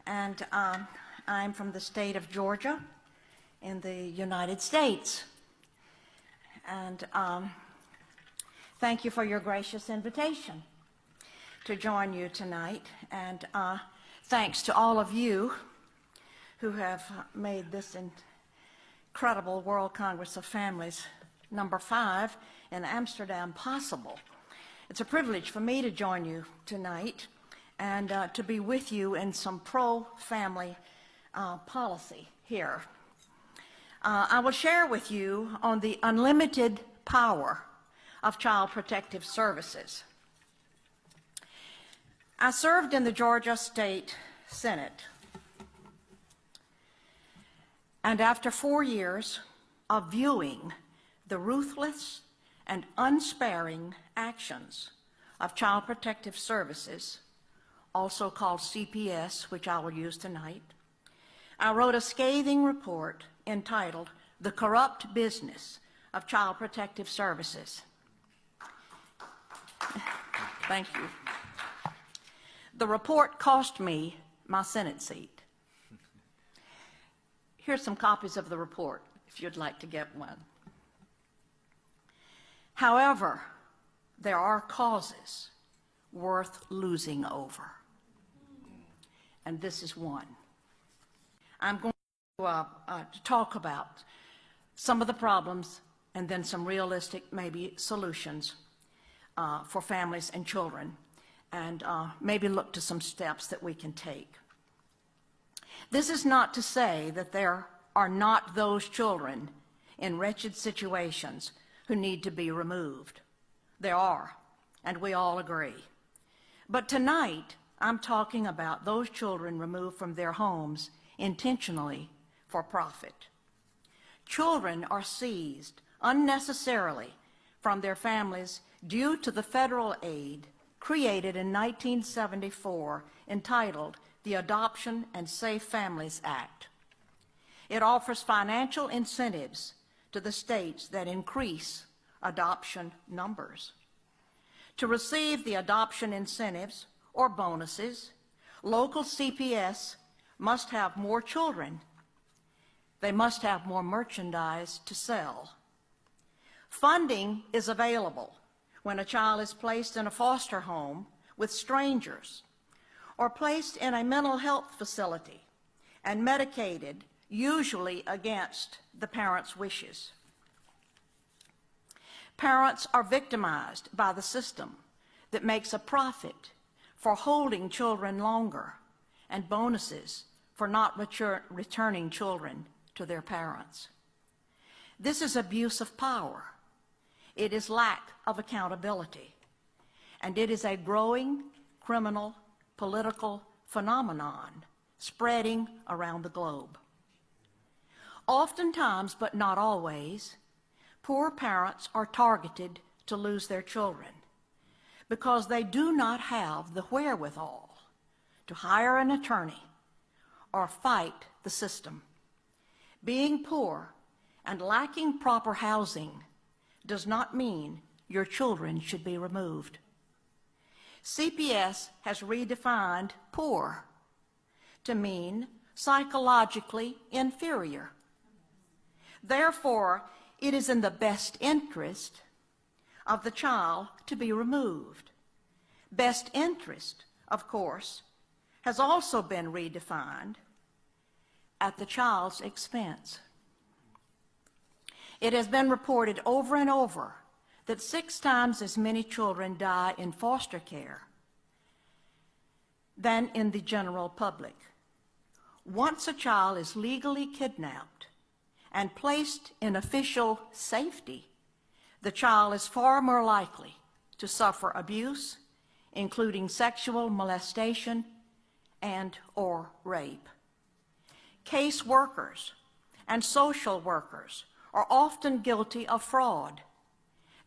and I'm from the state of Georgia in the United States. And thank you for your gracious invitation to join you tonight. And thanks to all of you who have made this incredible World Congress of Families number 5 in Amsterdam possible. It's a privilege for me to join you tonight and to be with you in some pro-family policy here. I will share with you on the unlimited power of Child Protective Services. I served in the Georgia State Senate, and after 4 years of viewing the ruthless and unsparing actions of Child Protective Services, also called CPS, which I will use tonight, I wrote a scathing report entitled "The Corrupt Business of Child Protective Services." Thank you. The report cost me my Senate seat. Here's some copies of the report, if you'd like to get one. However, there are causes worth losing over, and this is one. I'm going to talk about some of the problems and then some realistic, maybe, solutions for families and children, and maybe look to some steps that we can take. This is not to say that there are not those children in wretched situations who need to be removed. There are, and we all agree. But tonight, I'm talking about those children removed from their homes intentionally for profit. Children are seized unnecessarily from their families due to the federal aid created in 1974 entitled the Adoption and Safe Families Act. It offers financial incentives to the states that increase adoption numbers. To receive the adoption incentives or bonuses, local CPS must have more children. They must have more merchandise to sell. Funding is available when a child is placed in a foster home with strangers or placed in a mental health facility and medicated, usually against the parents' wishes. Parents are victimized by the system that makes a profit for holding children longer and bonuses for not returning children to their parents. This is abuse of power. It is lack of accountability, and it is a growing criminal political phenomenon spreading around the globe. Oftentimes, but not always, poor parents are targeted to lose their children because they do not have the wherewithal to hire an attorney or fight the system. Being poor and lacking proper housing does not mean your children should be removed. CPS has redefined poor to mean psychologically inferior. Therefore, it is in the best interest of the child to be removed. Best interest, of course, has also been redefined at the child's expense. It has been reported over and over that 6 times as many children die in foster care than in the general public. Once a child is legally kidnapped and placed in official safety, the child is far more likely to suffer abuse, including sexual molestation and/or rape. Case workers and social workers are often guilty of fraud.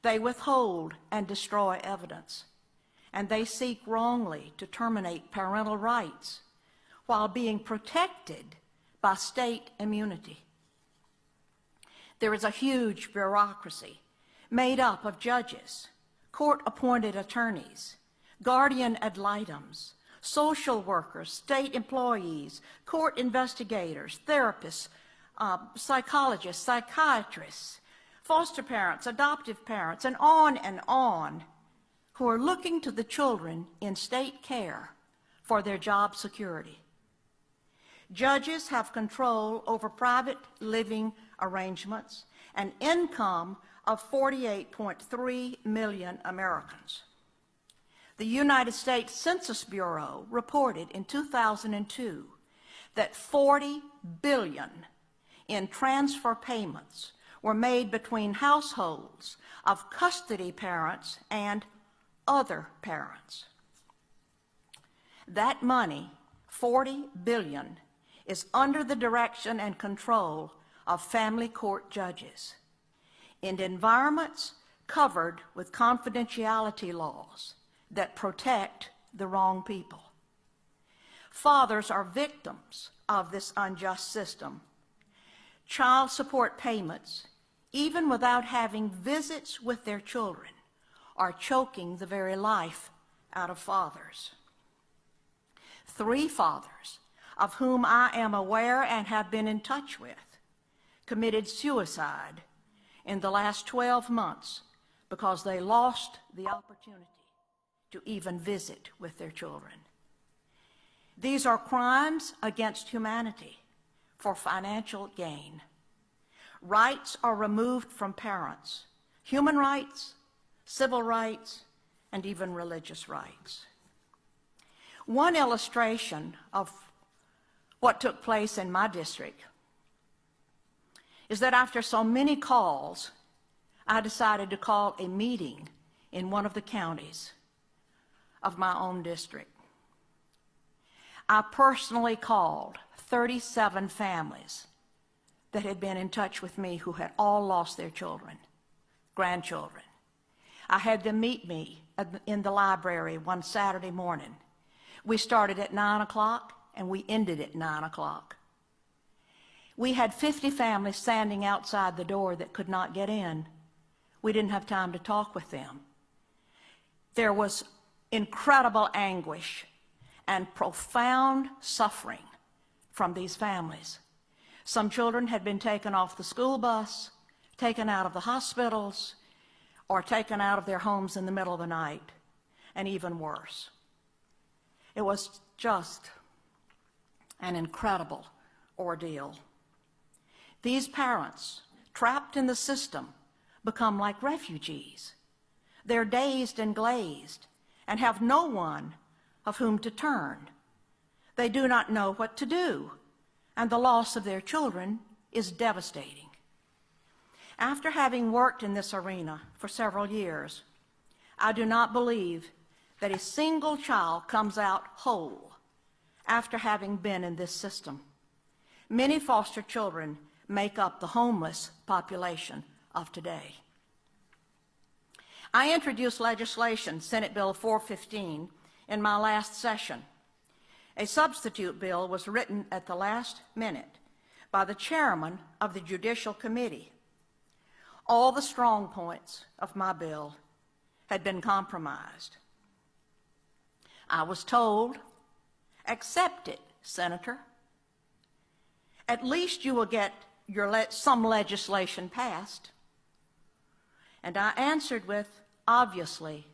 They withhold and destroy evidence, and they seek wrongly to terminate parental rights while being protected by state immunity. There is a huge bureaucracy made up of judges, court-appointed attorneys, guardian ad litems, social workers, state employees, court investigators, therapists, psychologists, psychiatrists, foster parents, adoptive parents, and on, who are looking to the children in state care for their job security. Judges have control over private living arrangements and income of 48.3 million Americans. The United States Census Bureau reported in 2002 that 40 billion in transfer payments were made between households of custody parents and other parents. That money, 40 billion, is under the direction and control of family court judges in environments covered with confidentiality laws that protect the wrong people. Fathers are victims of this unjust system. Child support payments, even without having visits with their children, are choking the very life out of fathers. 3 fathers, of whom I am aware and have been in touch with, committed suicide in the last 12 months because they lost the opportunity to even visit with their children. These are crimes against humanity for financial gain. Rights are removed from parents, human rights, civil rights, and even religious rights. One illustration of what took place in my district is that after so many calls, I decided to call a meeting in one of the counties of my own district. I personally called 37 families that had been in touch with me who had all lost their children, grandchildren. I had them meet me in the library one Saturday morning. We started at 9 o'clock and we ended at 9 o'clock. We had 50 families standing outside the door that could not get in. We didn't have time to talk with them. There was incredible anguish and profound suffering from these families. Some children had been taken off the school bus, taken out of the hospitals, or taken out of their homes in the middle of the night, and even worse. It was just an incredible ordeal. These parents, trapped in the system, become like refugees. They're dazed and glazed and have no one of whom to turn. They do not know what to do, and the loss of their children is devastating. After having worked in this arena for several years, I do not believe that a single child comes out whole after having been in this system. Many foster children make up the homeless population of today. I introduced legislation, Senate Bill 415, in my last session. A substitute bill was written at the last minute by the chairman of the Judicial Committee. All the strong points of my bill had been compromised. I was told, accept it, Senator. At least you will get some legislation passed. And I answered with, obviously,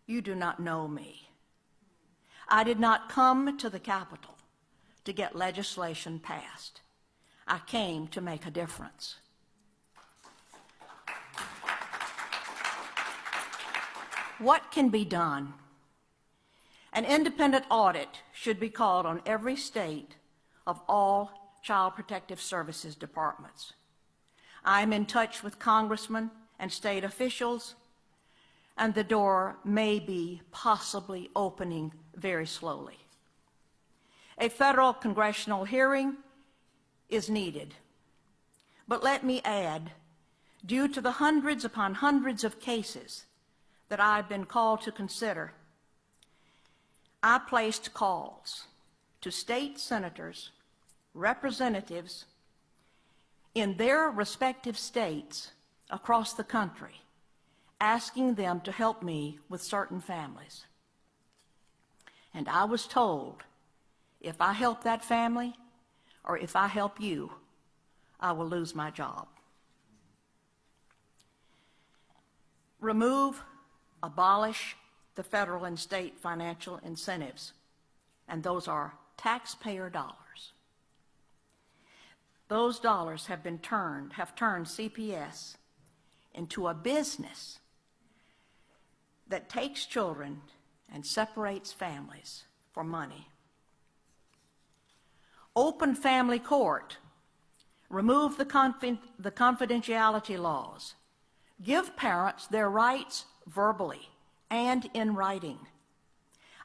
you do not know me. I did not come to the Capitol to get legislation passed. I came to make a difference. What can be done? An independent audit should be called on every state of all Child Protective Services departments. I am in touch with congressmen and state officials, and the door may be possibly opening very slowly. A federal congressional hearing is needed. But let me add, due to the hundreds upon hundreds of cases that I've been called to consider, I placed calls to state senators, representatives in their respective states across the country, asking them to help me with certain families. And I was told, if I help that family, or if I help you, I will lose my job. Remove, abolish the federal and state financial incentives, and those are taxpayer dollars. Those dollars have turned CPS into a business that takes children and separates families for money. Open family court. Remove the confidentiality laws. Give parents their rights verbally and in writing.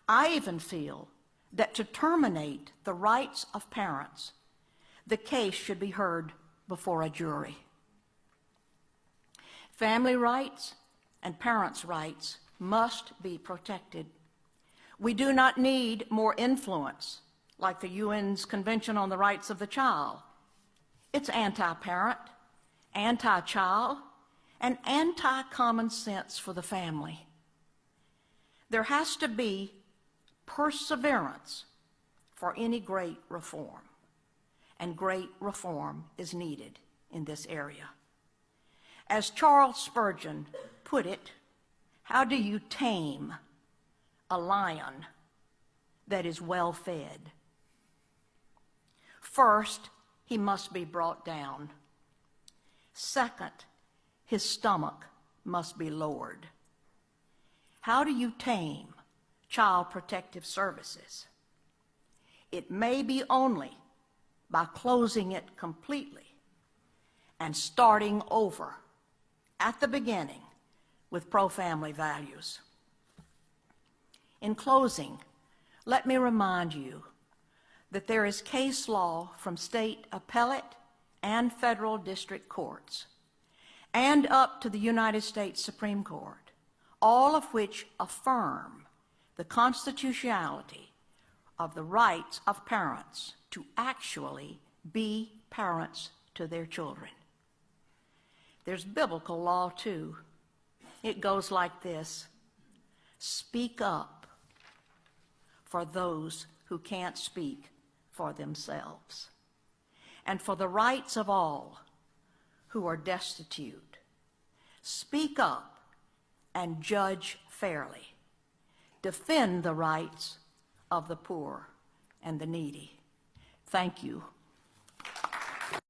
I even feel that to terminate the rights of parents, the case should be heard before a jury. Family rights and parents' rights must be protected. We do not need more influence like the UN's Convention on the Rights of the Child. It's anti-parent, anti-child, and anti-common sense for the family. There has to be perseverance for any great reform, and great reform is needed in this area. As Charles Spurgeon put it, how do you tame a lion that is well fed? First, he must be brought down. Second, his stomach must be lowered. How do you tame Child Protective Services? It may be only by closing it completely and starting over at the beginning with pro-family values. In closing, let me remind you that there is case law from state appellate and federal district courts and up to the United States Supreme Court, all of which affirm the constitutionality of the rights of parents to actually be parents to their children. There's biblical law too. It goes like this: speak up for those who can't speak for themselves, and for the rights of all who are destitute. Speak up and judge fairly. Defend the rights of the poor and the needy. Thank you